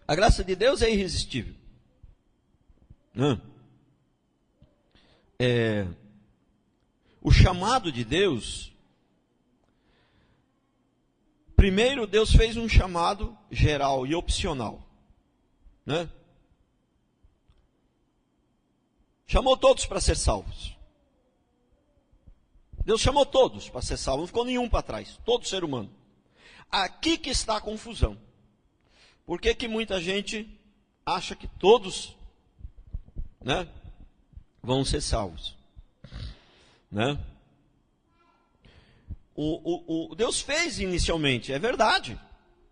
A graça de Deus é irresistível. O chamado de Deus, primeiro Deus fez um chamado geral e opcional, né? Chamou todos para ser salvos. Deus chamou todos para ser salvos, não ficou nenhum para trás, todo ser humano. Aqui que está a confusão. Por que que muita gente acha que todos, né, vão ser salvos? Né? Deus fez inicialmente, é verdade,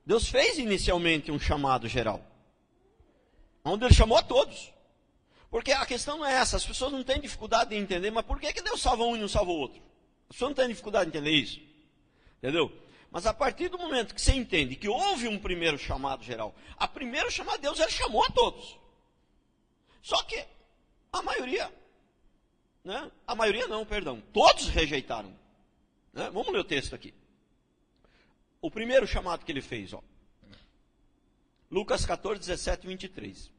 Deus fez inicialmente um chamado geral, onde Ele chamou a todos. Porque a questão não é essa, as pessoas não têm dificuldade de entender, mas por que que Deus salva um e não salva o outro? As pessoas não têm dificuldade de entender isso, entendeu? Mas a partir do momento que você entende que houve um primeiro chamado geral, a primeiro chamado de Deus, Ele chamou a todos. Só que a maioria, né? A maioria não, perdão, todos rejeitaram. Né? Vamos ler o texto aqui. O primeiro chamado que Ele fez, ó. Lucas 14, 17 e 23.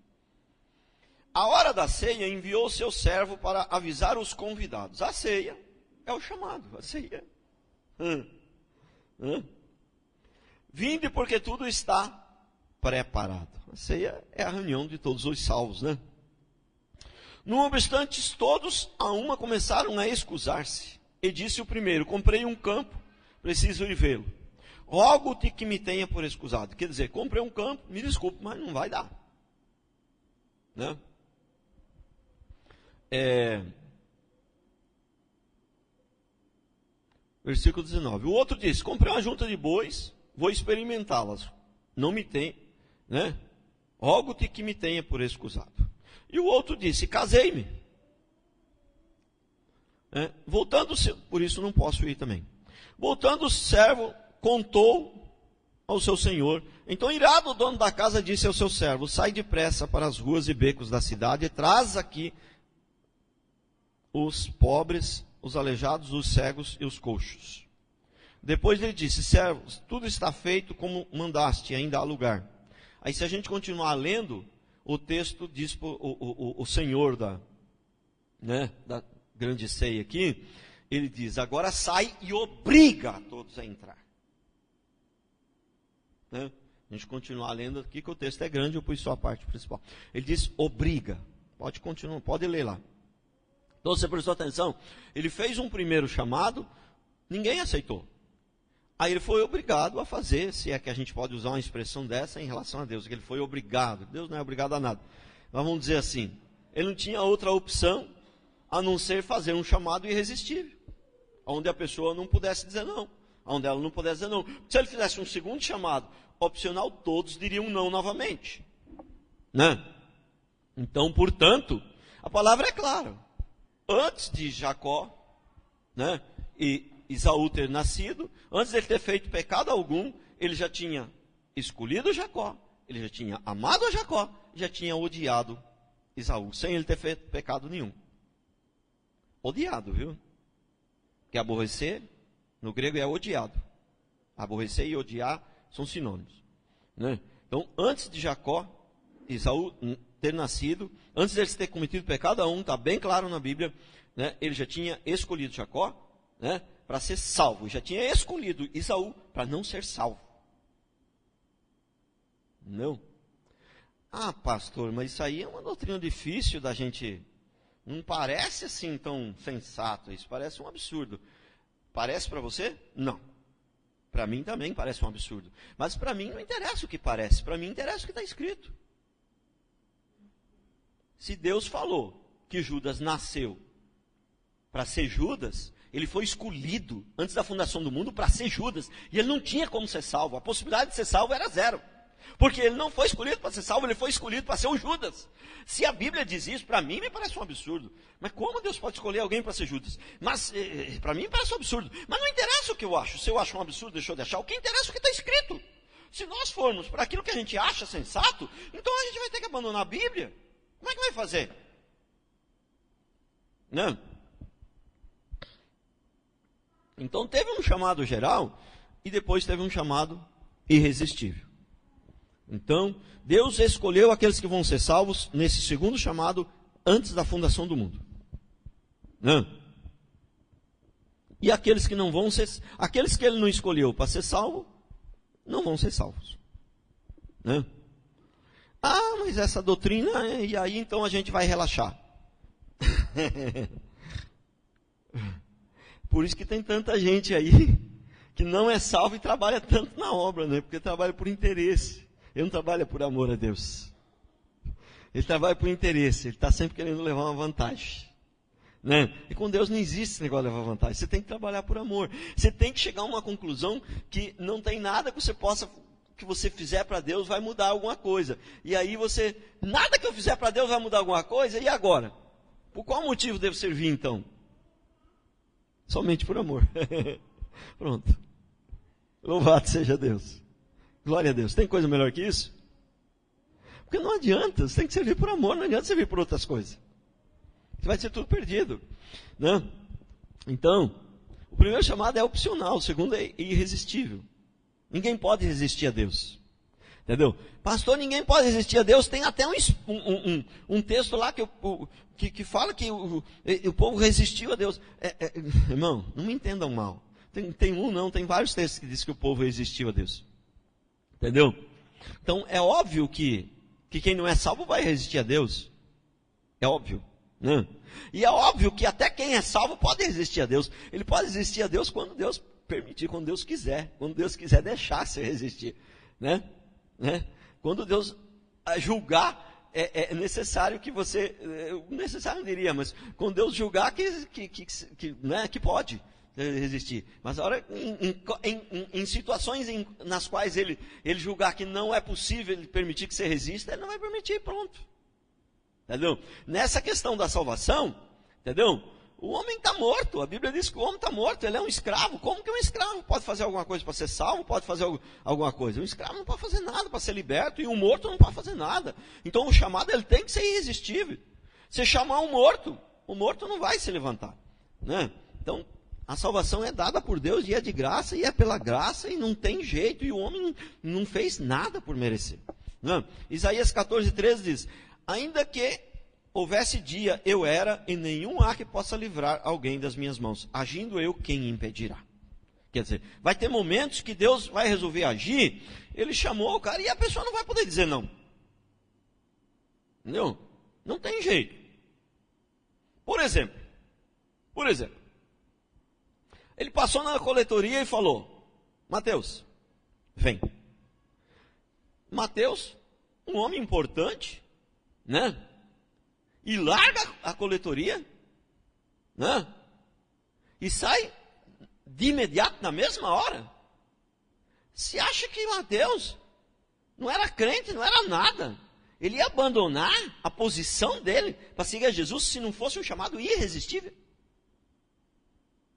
A hora da ceia enviou o seu servo para avisar os convidados. A ceia é o chamado, a ceia. Vinde porque tudo está preparado. A ceia é a reunião de todos os salvos, né? Não obstante, todos a uma começaram a excusar-se. E disse o primeiro: comprei um campo, preciso ir vê-lo. Rogo-te que me tenha por excusado. Quer dizer, comprei um campo, me desculpe, mas não vai dar. Né? Versículo 19. O outro disse: comprei uma junta de bois, vou experimentá-las. Não me tem, né? Rogo-te que me tenha por excusado. E o outro disse: casei-me. Voltando, por isso não posso ir também. Voltando, o servo contou ao seu senhor. Então, irado, o dono da casa disse ao seu servo: sai depressa para as ruas e becos da cidade e traz aqui os pobres, os aleijados, os cegos e os coxos. Depois ele disse: servos, tudo está feito como mandaste, ainda há lugar. Aí, se a gente continuar lendo, o texto diz, o senhor da grande ceia aqui, ele diz: agora sai e obriga a todos a entrar. Né? A gente continuar lendo aqui, que o texto é grande, eu pus só a parte principal. Ele diz: obriga. Pode continuar, pode ler lá. Então, você prestou atenção? Ele fez um primeiro chamado, ninguém aceitou. Aí ele foi obrigado a fazer, se é que a gente pode usar uma expressão dessa em relação a Deus, que ele foi obrigado. Deus não é obrigado a nada. Mas vamos dizer assim, ele não tinha outra opção a não ser fazer um chamado irresistível, onde a pessoa não pudesse dizer não, onde ela não pudesse dizer não. Se ele fizesse um segundo chamado opcional, todos diriam não novamente. Né? Então, portanto, a palavra é clara. Antes de Jacó, né, e Esaú ter nascido, antes de ele ter feito pecado algum, ele já tinha escolhido Jacó, ele já tinha amado a Jacó, já tinha odiado Esaú, sem ele ter feito pecado nenhum. Odiado, viu? Porque aborrecer, no grego, é odiado. Aborrecer e odiar são sinônimos. Né? Então, antes de Jacó, Esaú ter nascido, antes de ele ter cometido pecado algum, está bem claro na Bíblia, né? Ele já tinha escolhido Jacó, né, para ser salvo, já tinha escolhido Esaú para não ser salvo. Não. Ah, pastor, mas isso aí é uma doutrina difícil da gente. Não parece assim tão sensato, isso parece um absurdo. Parece para você? Não. Para mim também parece um absurdo. Mas para mim não interessa o que parece, para mim interessa o que está escrito. Se Deus falou que Judas nasceu para ser Judas, ele foi escolhido antes da fundação do mundo para ser Judas, e ele não tinha como ser salvo, a possibilidade de ser salvo era zero, porque ele não foi escolhido para ser salvo, ele foi escolhido para ser o Judas. Se a Bíblia diz isso, para mim me parece um absurdo, mas como Deus pode escolher alguém para ser Judas? Mas para mim me parece um absurdo, mas não interessa o que eu acho, se eu acho um absurdo, deixou de achar, o que interessa é o que está escrito. Se nós formos para aquilo que a gente acha sensato, então a gente vai ter que abandonar a Bíblia. Como é que vai fazer? Não. Então teve um chamado geral e depois teve um chamado irresistível. Então, Deus escolheu aqueles que vão ser salvos nesse segundo chamado antes da fundação do mundo. Né? E aqueles que não vão ser, aqueles que ele não escolheu para ser salvo, não vão ser salvos. Né? Ah, mas essa doutrina, e aí então a gente vai relaxar. Por isso que tem tanta gente aí que não é salvo e trabalha tanto na obra, né? Porque trabalha por interesse. Ele não trabalha por amor a Deus. Ele trabalha por interesse. Ele está sempre querendo levar uma vantagem. Né? E com Deus não existe esse negócio de levar vantagem. Você tem que trabalhar por amor. Você tem que chegar a uma conclusão que não tem nada que você fizer para Deus vai mudar alguma coisa. E aí nada que eu fizer para Deus vai mudar alguma coisa, e agora? Por qual motivo devo servir então? Somente por amor. Pronto. Louvado seja Deus. Glória a Deus. Tem coisa melhor que isso? Porque não adianta, você tem que servir por amor, não adianta servir por outras coisas. Você vai ser tudo perdido. Né? Então, o primeiro chamado é opcional, o segundo é irresistível. Ninguém pode resistir a Deus. Entendeu? Pastor, ninguém pode resistir a Deus. Tem até um texto lá que fala que o povo resistiu a Deus. Irmão, não me entendam mal. Tem vários textos que dizem que o povo resistiu a Deus. Entendeu? Então, é óbvio que quem não é salvo vai resistir a Deus. É óbvio. Né? E é óbvio que até quem é salvo pode resistir a Deus. Ele pode resistir a Deus quando Deus permitir, quando Deus quiser. Quando Deus quiser deixar você resistir. Né? Quando Deus julgar, é necessário que você... necessário não diria, mas quando Deus julgar que pode resistir. Mas a hora, em situações nas quais ele julgar que não é possível ele permitir que você resista, ele não vai permitir, pronto. Entendeu? Nessa questão da salvação, entendeu? O homem está morto, a Bíblia diz que o homem está morto, ele é um escravo. Como que um escravo pode fazer alguma coisa para ser salvo? Pode fazer alguma coisa? Um escravo não pode fazer nada para ser liberto, e um morto não pode fazer nada. Então o chamado ele tem que ser irresistível. Você chamar um morto, o morto não vai se levantar. Né? Então, a salvação é dada por Deus, e é de graça, e é pela graça, e não tem jeito, e o homem não fez nada por merecer. Né? Isaías 14:13 diz: ainda que houvesse dia, eu era, e nenhum há que possa livrar alguém das minhas mãos. Agindo eu, quem impedirá? Quer dizer, vai ter momentos que Deus vai resolver agir, ele chamou o cara, e a pessoa não vai poder dizer não. Entendeu? Não tem jeito. Por exemplo, ele passou na coletoria e falou: Mateus, vem. Mateus, um homem importante, né? E larga a coletoria, né? E sai de imediato, na mesma hora. Você acha que Mateus não era crente, não era nada? Ele ia abandonar a posição dele para seguir a Jesus se não fosse um chamado irresistível?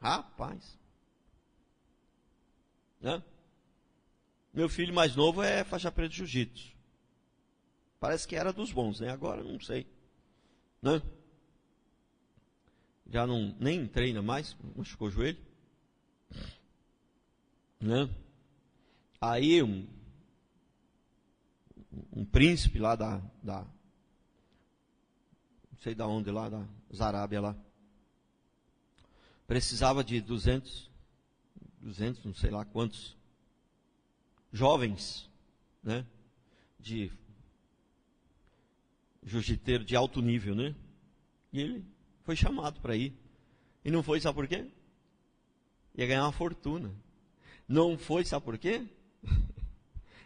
Rapaz. Né? Meu filho mais novo é faixa preta de jiu-jitsu. Parece que era dos bons, né? Agora não sei. Né? Já nem treina mais, machucou o joelho. Né? Aí um príncipe lá não sei da onde lá, da Arábia lá, precisava de 200, não sei lá quantos jovens, né? De jiu-jiteiro de alto nível, né? E ele foi chamado para ir. E não foi, sabe por quê? Ia ganhar uma fortuna. Não foi, sabe por quê?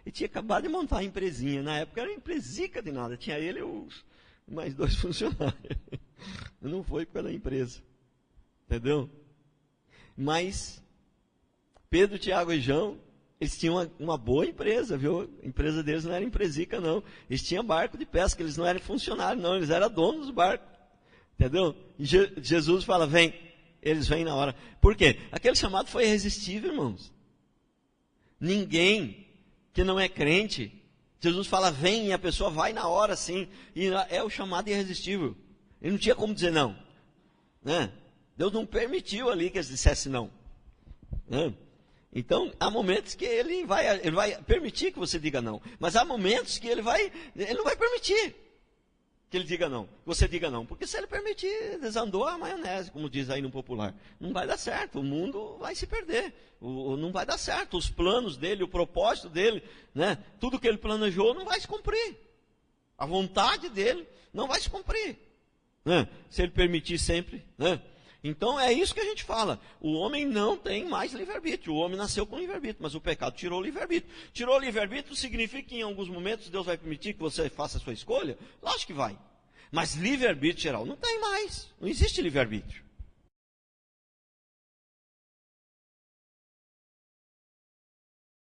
Ele tinha acabado de montar a empresinha. Na época era uma empresica de nada. Tinha ele e mais 2 funcionários. Não foi por causa da empresa. Entendeu? Mas Pedro, Tiago e João, eles tinham uma boa empresa, viu? A empresa deles não era empresica, não. Eles tinham barco de pesca, eles não eram funcionários, não. Eles eram donos do barco. Entendeu? E Jesus fala, vem. Eles vêm na hora. Por quê? Aquele chamado foi irresistível, irmãos. Ninguém que não é crente, Jesus fala, vem, e a pessoa vai na hora, sim. E é o chamado irresistível. Ele não tinha como dizer não. Né? Deus não permitiu ali que eles dissessem não. Né? Então, há momentos que ele vai permitir que você diga não. Mas há momentos que ele não vai permitir que ele diga não, que você diga não. Porque se ele permitir, desandou a maionese, como diz aí no popular. Não vai dar certo, o mundo vai se perder. Não vai dar certo, os planos dele, o propósito dele, né? Tudo que ele planejou não vai se cumprir. A vontade dele não vai se cumprir, né? Se ele permitir sempre, né? Então é isso que a gente fala. O homem não tem mais livre-arbítrio. O homem nasceu com livre-arbítrio, mas o pecado tirou o livre-arbítrio. Tirou o livre-arbítrio significa que em alguns momentos Deus vai permitir que você faça a sua escolha? Lógico que vai. Mas livre-arbítrio geral não tem mais. Não existe livre-arbítrio.